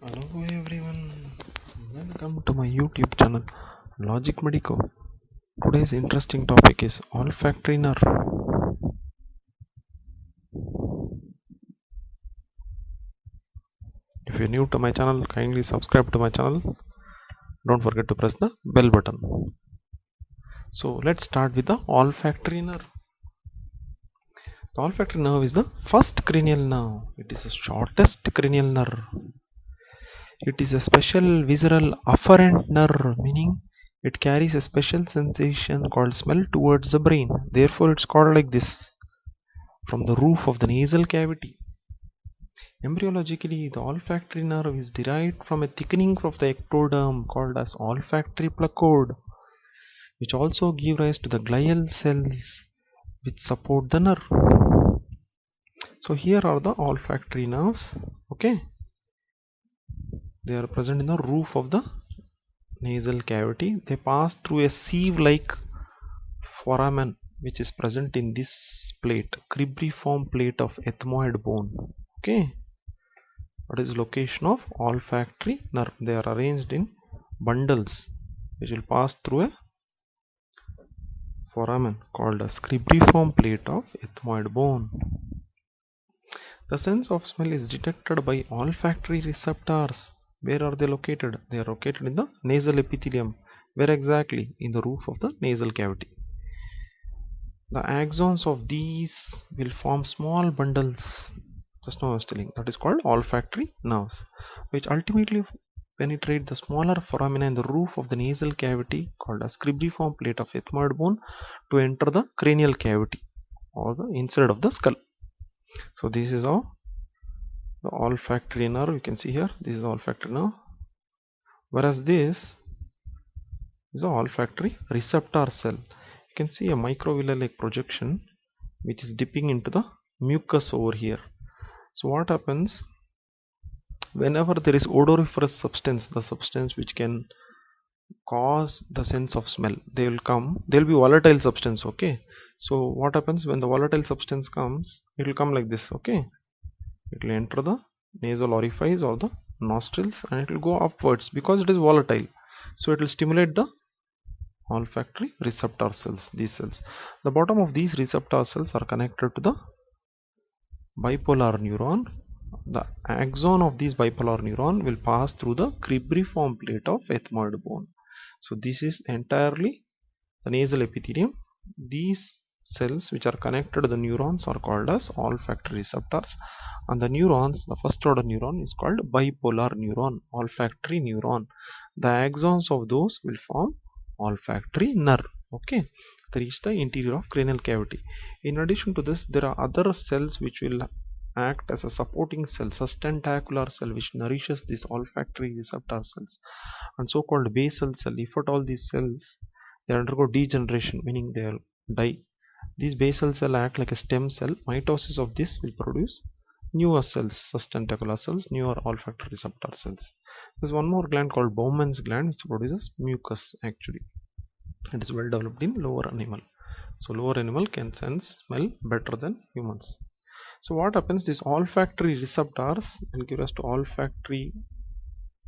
Hello everyone, welcome to my YouTube channel Logic Medico. Today's interesting topic is olfactory nerve. If you're new to my channel, kindly subscribe to my channel. Don't forget to press the bell button. So let's start with the olfactory nerve. The olfactory nerve is the first cranial nerve. It is the shortest cranial nerve. It is a special visceral afferent nerve, meaning it carries a special sensation called smell towards the brain. Therefore, it's called like this, from the roof of the nasal cavity. Embryologically, the olfactory nerve is derived from a thickening of the ectoderm called as olfactory placode, which also give rise to the glial cells which support the nerve. So here are the olfactory nerves. Okay, they are present in the roof of the nasal cavity. They pass through a sieve-like foramen which is present in this plate, cribriform plate of ethmoid bone. Okay, what is location of olfactory nerve? They are arranged in bundles which will pass through a foramen called a cribriform plate of ethmoid bone. The sense of smell is detected by olfactory receptors. Where are they located? They are located in the nasal epithelium. Where exactly? In the roof of the nasal cavity. The axons of these will form small bundles, just now I was telling, that is called olfactory nerves, which ultimately penetrate the smaller foramina in the roof of the nasal cavity called as cribriform plate of ethmoid bone to enter the cranial cavity or the inside of the skull. So this is how the olfactory nerve, you can see here, this is the olfactory nerve, whereas this is the olfactory receptor cell. You can see a microvilli like projection which is dipping into the mucus over here. So what happens whenever there is odoriferous substance, the substance which can cause the sense of smell, they will come, they will be volatile substance. Okay, so what happens when the volatile substance comes, it will come like this. Okay, it will enter the nasal orifice or the nostrils and it will go upwards because it is volatile, so it will stimulate the olfactory receptor cells, these cells. The bottom of these receptor cells are connected to the bipolar neuron. The axon of this bipolar neuron will pass through the cribriform plate of ethmoid bone. So this is entirely the nasal epithelium. These cells which are connected to the neurons are called as olfactory receptors, and the neurons, the first order neuron is called bipolar neuron, olfactory neuron. The axons of those will form olfactory nerve. Okay, they reach the interior of cranial cavity. In addition to this, there are other cells which will act as a supporting cell, sustentacular cell, which nourishes these olfactory receptor cells, and so-called basal cell. If at all these cells they undergo degeneration, meaning they will die, these basal cell act like a stem cell. Mitosis of this will produce newer cells, sustentacular cells, newer olfactory receptor cells. There's one more gland called Bowman's gland which produces mucus. Actually, it is well developed in lower animal. So lower animal can sense smell better than humans. So what happens, these olfactory receptors will give us to olfactory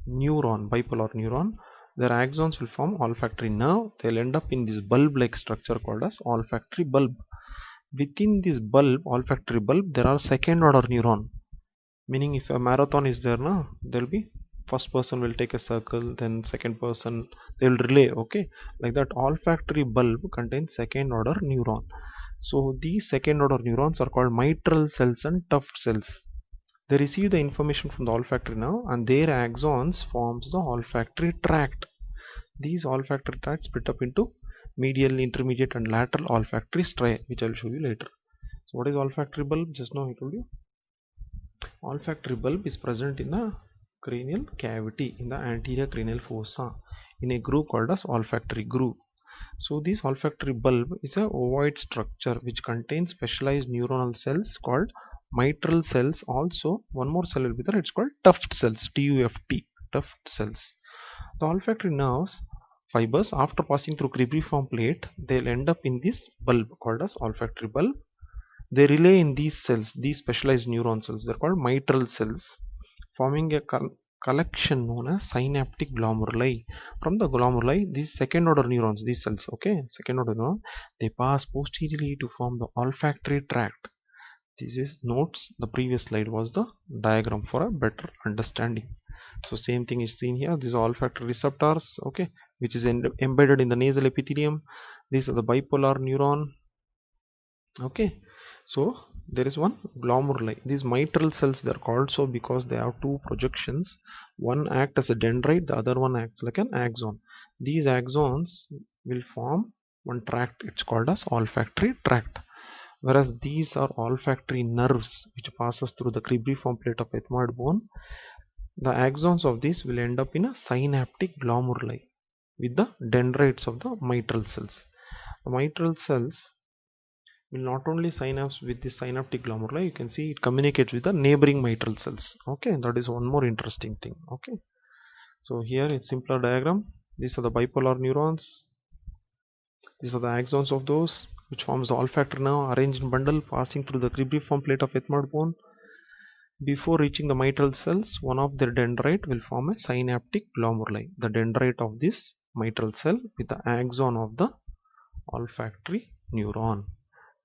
neuron, bipolar neuron. Their axons will form olfactory nerve. They'll end up in this bulb like structure called as olfactory bulb. Within this bulb, olfactory bulb, there are second order neuron, meaning if a marathon is there, there will be first person will take a circle, then second person, they will relay. Okay, like that. Olfactory bulb contains second order neuron. So these second order neurons are called mitral cells and tuft cells. They receive the information from the olfactory nerve and their axons forms the olfactory tract. These olfactory tracts split up into medial, intermediate and lateral olfactory striae, which I will show you later. So what is olfactory bulb? Just now I told you. Olfactory bulb is present in the cranial cavity in the anterior cranial fossa in a groove called as olfactory groove. So this olfactory bulb is a ovoid structure which contains specialized neuronal cells called mitral cells. Also one more cell will be there, it's called tuft cells, TUFT, tuft cells. The olfactory nerves fibers, after passing through cribriform plate, they'll end up in this bulb called as olfactory bulb. They relay in these cells, these specialized neuron cells, they're called mitral cells, forming a collection known as synaptic glomeruli. From the glomeruli, these second order neurons, these cells, okay, second order neuron, they pass posteriorly to form the olfactory tract. This is notes. The previous slide was the diagram for a better understanding. So same thing is seen here. These are olfactory receptors, okay, which is embedded in the nasal epithelium. These are the bipolar neuron, okay. So there is one glomeruli. These mitral cells, they are called so because they have two projections. One acts as a dendrite, the other one acts like an axon. These axons will form one tract. It's called as olfactory tract. Whereas these are olfactory nerves which passes through the cribriform plate of ethmoid bone. The axons of these will end up in a synaptic glomeruli with the dendrites of the mitral cells. The mitral cells will not only synapse with the synaptic glomeruli, you can see it communicates with the neighboring mitral cells. Okay, that is one more interesting thing. Okay, so here it's simpler diagram. These are the bipolar neurons. These are the axons of those which forms the olfactory nerve arranged in bundle passing through the cribriform plate of ethmoid bone. Before reaching the mitral cells, one of their dendrite will form a synaptic glomeruli. The dendrite of this mitral cell with the axon of the olfactory neuron.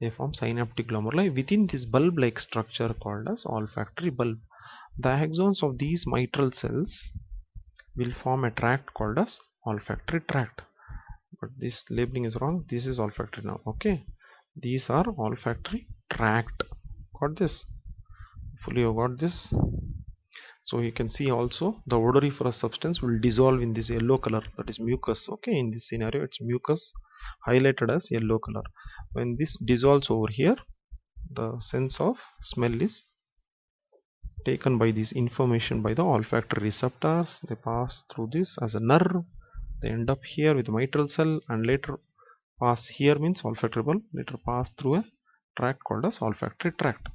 They form synaptic glomeruli within this bulb-like structure called as olfactory bulb. The axons of these mitral cells will form a tract called as olfactory tract. But this labeling is wrong. This is olfactory now. Okay, these are olfactory tract. Got this? Hopefully you got this. So you can see also the odoriferous substance will dissolve in this yellow color, that is mucus. Okay, in this scenario it's mucus highlighted as yellow color. When this dissolves over here, the sense of smell is taken by this information by the olfactory receptors. They pass through this as a nerve. They end up here with the mitral cell and later pass here means olfactory bulb, later pass through a tract called as olfactory tract.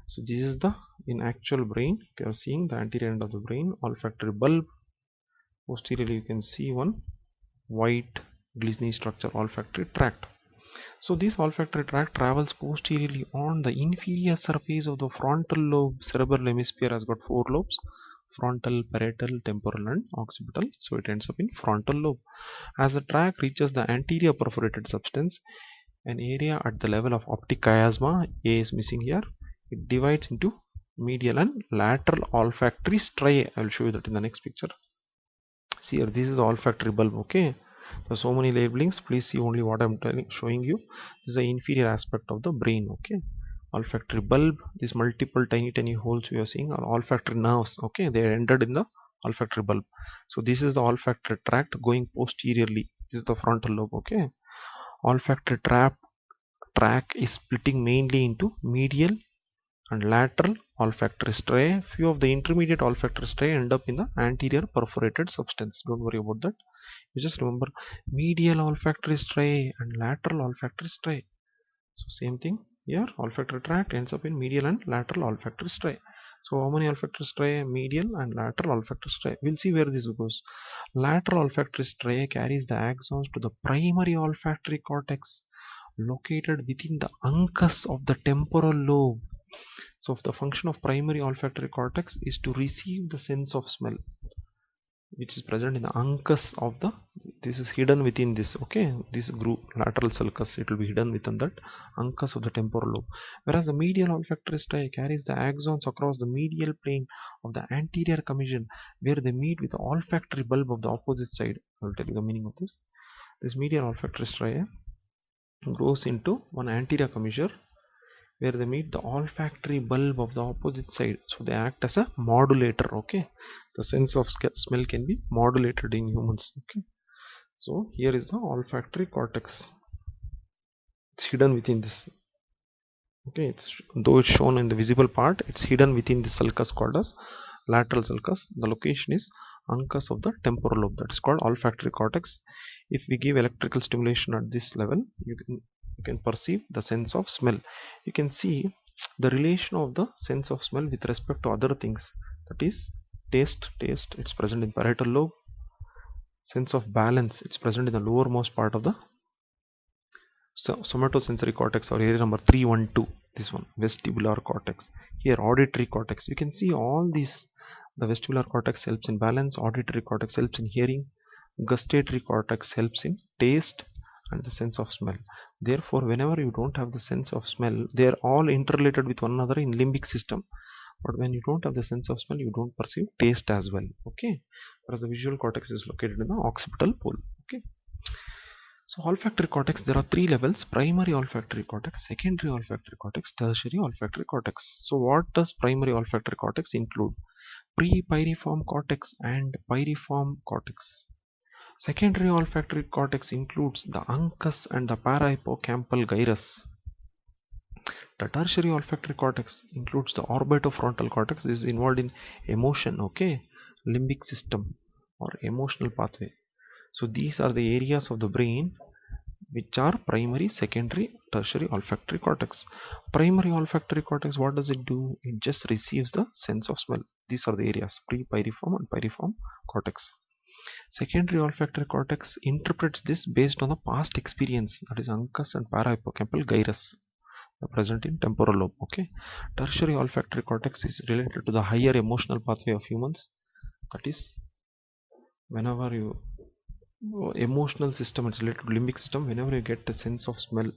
So this is the in actual brain. You are seeing the anterior end of the brain, olfactory bulb. Posteriorly you can see one white glistening structure, olfactory tract. So this olfactory tract travels posteriorly on the inferior surface of the frontal lobe. Cerebral hemisphere has got 4 lobes: frontal, parietal, temporal and occipital. So it ends up in frontal lobe. As the tract reaches the anterior perforated substance, an area at the level of optic chiasma, A is missing here, it divides into medial and lateral olfactory striae. I will show you that in the next picture. See here, this is the olfactory bulb. Okay, so many labelings, please see only what I'm showing you. This is the inferior aspect of the brain. Okay, olfactory bulb, these multiple tiny holes we are seeing are olfactory nerves. Okay, they are entered in the olfactory bulb. So this is the olfactory tract going posteriorly. This is the frontal lobe. Okay, olfactory tract is splitting mainly into medial and lateral olfactory striae. Few of the intermediate olfactory striae end up in the anterior perforated substance. Don't worry about that. You just remember medial olfactory striae and lateral olfactory striae. So same thing here, olfactory tract ends up in medial and lateral olfactory striae. So how many olfactory striae? Medial and lateral olfactory striae. We'll see where this goes. Lateral olfactory striae carries the axons to the primary olfactory cortex located within the uncus of the temporal lobe. So the function of primary olfactory cortex is to receive the sense of smell which is present in the uncus of the, this is hidden within this. Okay, this group lateral sulcus, it will be hidden within that uncus of the temporal lobe. Whereas the medial olfactory striae carries the axons across the medial plane of the anterior commission where they meet with the olfactory bulb of the opposite side. I will tell you the meaning of this. This medial olfactory striae grows into one anterior commissure where they meet the olfactory bulb of the opposite side. So they act as a modulator. Okay, the sense of smell can be modulated in humans. Okay, so here is the olfactory cortex. It's hidden within this. Okay, though it's shown in the visible part, it's hidden within the sulcus called as lateral sulcus. The location is uncus of the temporal lobe, that is called olfactory cortex. If we give electrical stimulation at this level, you can perceive the sense of smell. You can see the relation of the sense of smell with respect to other things, that is taste, it's present in parietal lobe. Sense of balance, it's present in the lowermost part of the somatosensory cortex, or area number 312. This one, vestibular cortex. Here, auditory cortex. You can see all these. The vestibular cortex helps in balance, auditory cortex helps in hearing, gustatory cortex helps in taste and the sense of smell. Therefore, whenever you don't have the sense of smell, they are all interrelated with one another in limbic system. But when you don't have the sense of smell, you don't perceive taste as well. Okay, whereas the visual cortex is located in the occipital pole. Okay. So olfactory cortex, there are three levels: primary olfactory cortex, secondary olfactory cortex, tertiary olfactory cortex. So what does primary olfactory cortex include? Pre-pyriform cortex and pyriform cortex. Secondary olfactory cortex includes the uncus and the parahippocampal gyrus. The tertiary olfactory cortex includes the orbitofrontal cortex. This is involved in emotion, okay, limbic system or emotional pathway. So these are the areas of the brain which are primary, secondary, tertiary olfactory cortex. Primary olfactory cortex, what does it do? It just receives the sense of smell. These are the areas, pre-pyriform and pyriform cortex. Secondary olfactory cortex interprets this based on the past experience, that is uncus and parahippocampal gyrus present in temporal lobe. Okay. Tertiary olfactory cortex is related to the higher emotional pathway of humans. That is, whenever you emotional system, it's related to limbic system. Whenever you get a sense of smell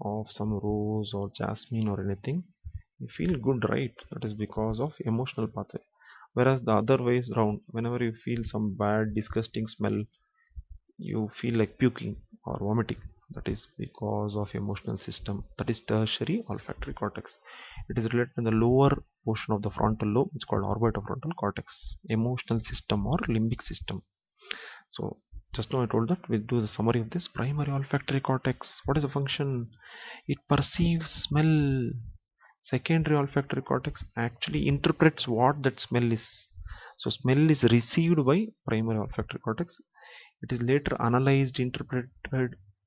of some rose or jasmine or anything, you feel good, right? That is because of emotional pathway. Whereas the other ways round, whenever you feel some bad disgusting smell, you feel like puking or vomiting. That is because of emotional system. That is tertiary olfactory cortex. It is related to the lower portion of the frontal lobe. It's called orbitofrontal cortex, emotional system or limbic system. So just now I told that we'll do the summary of this. Primary olfactory cortex, what is the function? It perceives smell. Secondary olfactory cortex actually interprets what that smell is. So smell is received by primary olfactory cortex. It is later analyzed, interpreted,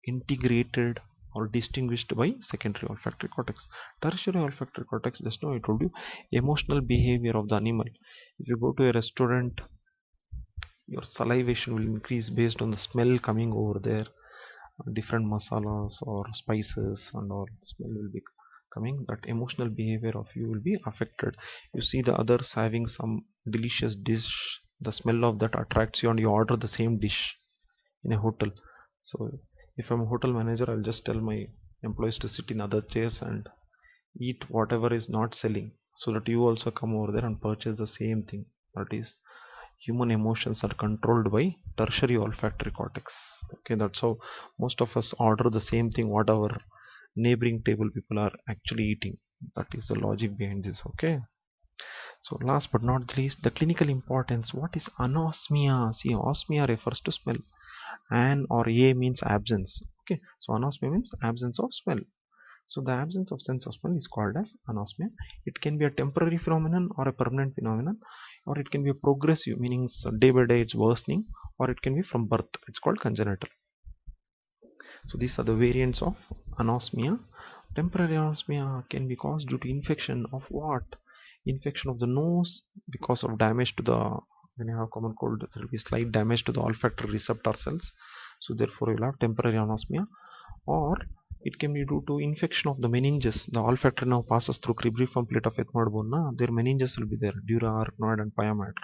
integrated or distinguished by secondary olfactory cortex. Tertiary olfactory cortex, just now I told you, emotional behavior of the animal. If you go to a restaurant, your salivation will increase based on the smell coming over there. Different masalas or spices and all smell will be coming. That emotional behavior of you will be affected. You see the others having some delicious dish, the smell of that attracts you and you order the same dish in a hotel. So if I'm a hotel manager, I'll just tell my employees to sit in other chairs and eat whatever is not selling, so that you also come over there and purchase the same thing. That is, human emotions are controlled by tertiary olfactory cortex. Okay, that's how most of us order the same thing what our neighboring table people are actually eating. That is the logic behind this. Okay, so last but not least, the clinical importance. What is anosmia? See, anosmia refers to smell. An or a means absence. Okay, so anosmia means absence of smell. So the absence of sense of smell is called as anosmia. It can be a temporary phenomenon or a permanent phenomenon, or it can be a progressive, meaning day by day it's worsening, or it can be from birth. It's called congenital. So these are the variants of anosmia. Temporary anosmia can be caused due to infection of what? Infection of the nose because of damage to the, when you have common cold, there will be slight damage to the olfactory receptor cells. So therefore you will have temporary anosmia. Or it can be due to infection of the meninges. The olfactory nerve passes through cribriform plate of ethmoid bone. Their meninges will be there, dura, arachnoid and pia mater.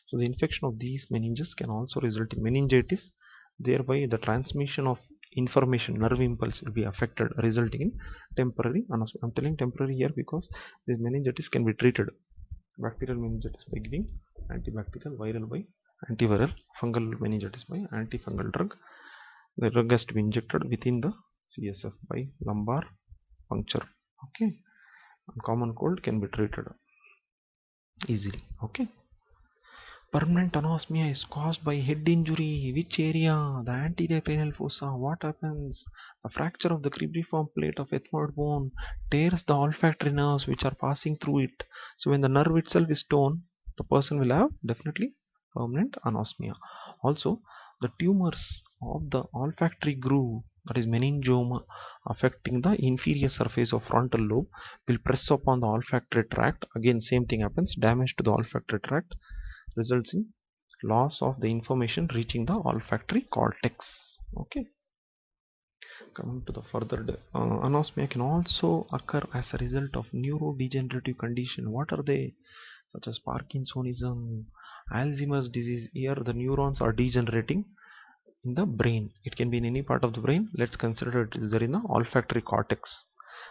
So the infection of these meninges can also result in meningitis. Thereby the transmission of information, nerve impulse will be affected, resulting in temporary anosmia. I'm telling temporary here because this meningitis can be treated. Bacterial meningitis by giving antibacterial, viral by antiviral, fungal meningitis by antifungal drug. The drug has to be injected within the CSF by lumbar puncture. Okay, and common cold can be treated easily. Okay. Permanent anosmia is caused by head injury. Which area? The anterior cranial fossa. What happens? The fracture of the cribriform plate of ethmoid bone tears the olfactory nerves which are passing through it. So when the nerve itself is torn, the person will have definitely permanent anosmia. Also, the tumors of the olfactory groove, that is meningioma, affecting the inferior surface of frontal lobe, will press upon the olfactory tract. Again, same thing happens. Damage to the olfactory tract results in loss of the information reaching the olfactory cortex. Okay. Coming to the further, anosmia can also occur as a result of neurodegenerative condition. What are they? Such as Parkinsonism, Alzheimer's disease. Here the neurons are degenerating in the brain. It can be in any part of the brain. Let's consider it is there in the olfactory cortex.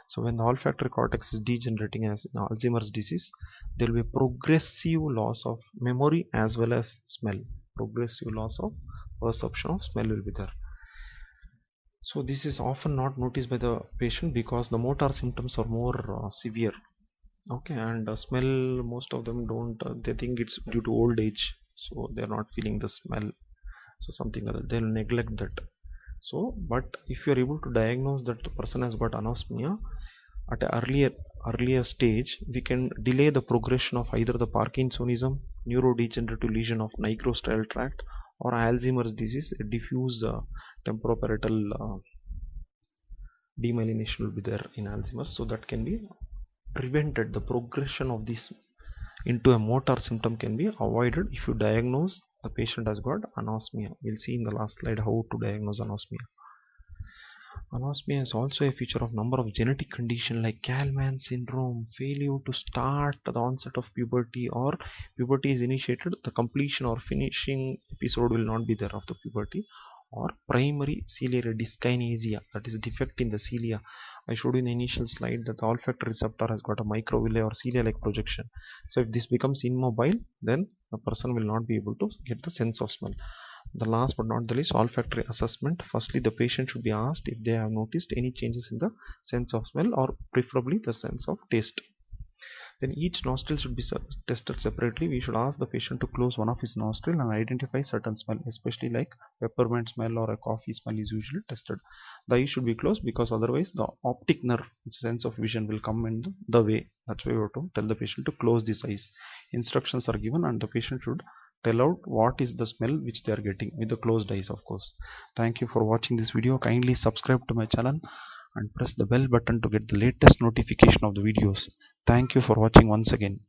So when the olfactory cortex is degenerating as in Alzheimer's disease, there will be progressive loss of memory as well as smell. Progressive loss of perception of smell will be there. So this is often not noticed by the patient because the motor symptoms are more severe. Okay, and smell, most of them don't, they think it's due to old age, so they're not feeling the smell. So something other, they'll neglect that. So but if you're able to diagnose that the person has got anosmia at an earlier stage, we can delay the progression of either the Parkinsonism, neurodegenerative lesion of nigrostrial tract, or Alzheimer's disease, a diffuse temporoparietal demyelination will be there in Alzheimer's. So that can be prevented. The progression of this into a motor symptom can be avoided if you diagnose the patient has got anosmia. We'll see in the last slide how to diagnose anosmia. Anosmia is also a feature of number of genetic conditions like Kallmann syndrome, failure to start the onset of puberty, or puberty is initiated, the completion or finishing episode will not be there of the puberty, or primary ciliary dyskinesia, that is defect in the cilia. I showed you in the initial slide that the olfactory receptor has got a microvilli or cilia-like projection. So if this becomes immobile, then the person will not be able to get the sense of smell. The last but not the least, olfactory assessment. Firstly, the patient should be asked if they have noticed any changes in the sense of smell or preferably the sense of taste. Then each nostril should be tested separately. We should ask the patient to close one of his nostril and identify certain smell, especially like peppermint smell or a coffee smell is usually tested. The eye should be closed because otherwise the optic nerve, which sense of vision, will come in the way. That's why we have to tell the patient to close these eyes. Instructions are given and the patient should tell out what is the smell which they are getting with the closed eyes, of course. Thank you for watching this video. Kindly subscribe to my channel and press the bell button to get the latest notification of the videos. Thank you for watching once again.